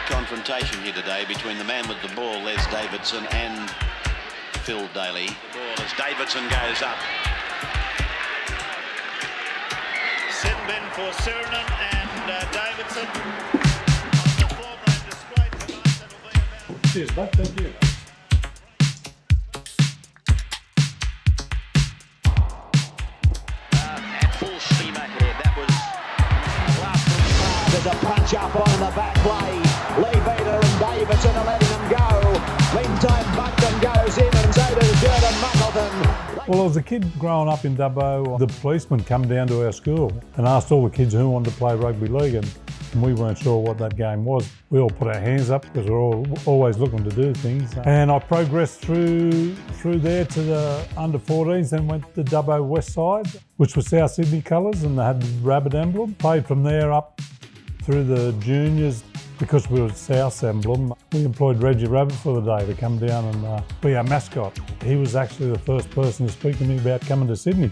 confrontation here today between the man with the ball, Les Davidson, and Phil Daly. The ball as Davidson goes up. Sin bin for Sirenen and Davidson. On the form they've displayed tonight, that'll be about... Cheers, bud. Thank you. At full steam ahead, that was last. There's a punch up on the back play. Lee Vader and Davidson are letting them go. Meantime, Buckton goes in and so does Jordan Muckleton. Well, as a kid growing up in Dubbo, the policeman come down to our school and asked all the kids who wanted to play rugby league, and we weren't sure what that game was. We all put our hands up because we're all always looking to do things. And I progressed through there to the under-14s, then went to Dubbo West Side, which was South Sydney colours, and they had the rabbit emblem. Played from there up through the juniors. Because we were South's emblem, we employed Reggie Rabbit for the day to come down and be our mascot. He was actually the first person to speak to me about coming to Sydney.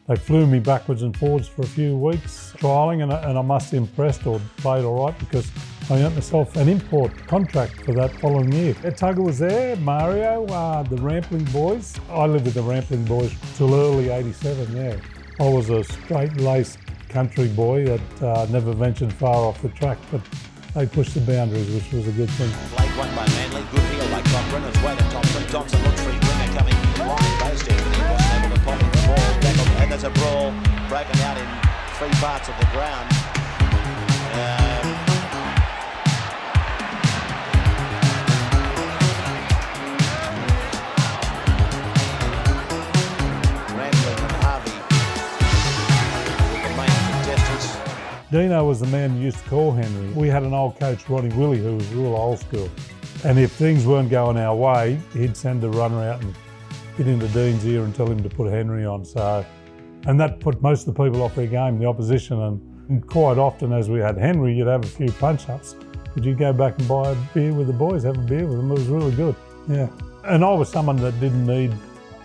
They flew me backwards and forwards for a few weeks, trialling, and I must have impressed or played all right because I earned myself an import contract for that following year. Tugger was there, Mario, the Rampling boys. I lived with the Rampling boys till early '87, yeah. I was a straight-laced country boy that never ventured far off the track, but they pushed the boundaries, which was a good thing. Late one by Manly, good heel by Cochran, it's way to Thompson. Thompson looks for his winger coming line, goes to him, and he wasn't able to pop the ball. Tackled, and there's a brawl broken out in three parts of the ground. Rambling and Harvey were the main contestants. Dino was the man who used to call Henry. We had an old coach, Ronnie Willie, who was real old school. And if things weren't going our way, he'd send a runner out and get into Dean's ear and tell him to put Henry on. And that put most of the people off their game, the opposition. And quite often, as we had Henry, you'd have a few punch-ups. But you'd go back and buy a beer with the boys, have a beer with them. It was really good, yeah. And I was someone that didn't need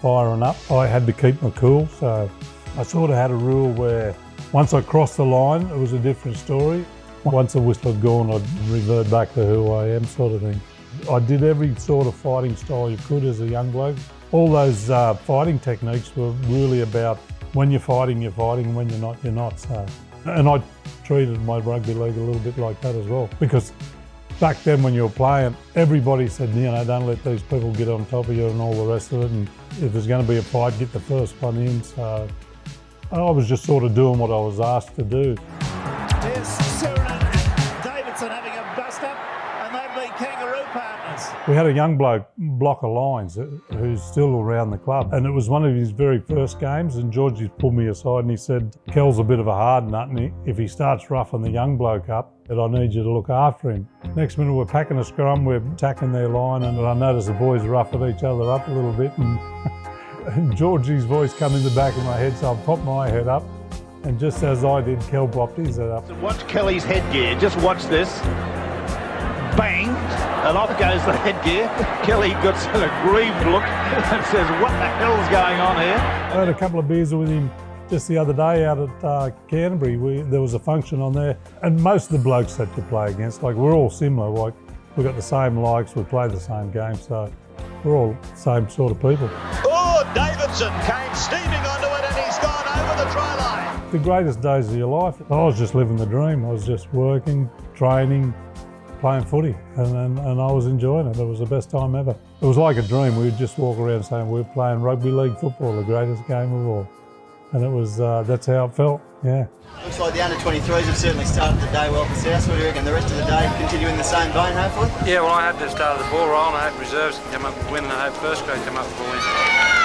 firing up. I had to keep my cool, so I sort of had a rule where once I crossed the line, it was a different story. Once the whistle had gone, I'd revert back to who I am, sort of thing. I did every sort of fighting style you could as a young bloke. All those fighting techniques were really about when you're fighting, when you're not, you're not. So, and I treated my rugby league a little bit like that as well. Because back then when you were playing, everybody said, you know, don't let these people get on top of you and all the rest of it. And if there's going to be a fight, get the first one in. So I was just sort of doing what I was asked to do. Here's Sirenen and Davidson having a bust-up, and they've been kangaroo partners. We had a young block of Lyons who's still around the club, and it was one of his very first games, and Georgie pulled me aside and he said, Kel's a bit of a hard nut, and if he starts roughing the young bloke up, that I need you to look after him. Next minute we're packing a scrum, we're attacking their line, and I noticed the boys roughing each other up a little bit, and Georgie's voice come in the back of my head, so I popped my head up, and just as I did, Kel popped his head up. Watch Kelly's headgear, just watch this. Bang, and off goes the headgear. Kelly got an aggrieved look and says, what the hell's going on here? I had a couple of beers with him just the other day out at Canterbury. There was a function on there, and most of the blokes that you play against, like we're all similar, like we've got the same likes, we play the same game, so we're all the same sort of people. Oh, Davidson came steaming onto it and he's gone over the try line. The greatest days of your life, I was just living the dream. I was just working, training, playing footy, and I was enjoying it. It was the best time ever. It was like a dream. We would just walk around saying we're playing rugby league football, the greatest game of all. And it was, that's how it felt, yeah. Looks like the under-23s have certainly started the day well for South. What do you reckon? The rest of the day continue in the same vein, hopefully? Yeah, well, I had the start of the ball roll and I had reserves come up and win, and I had first grade come up for win.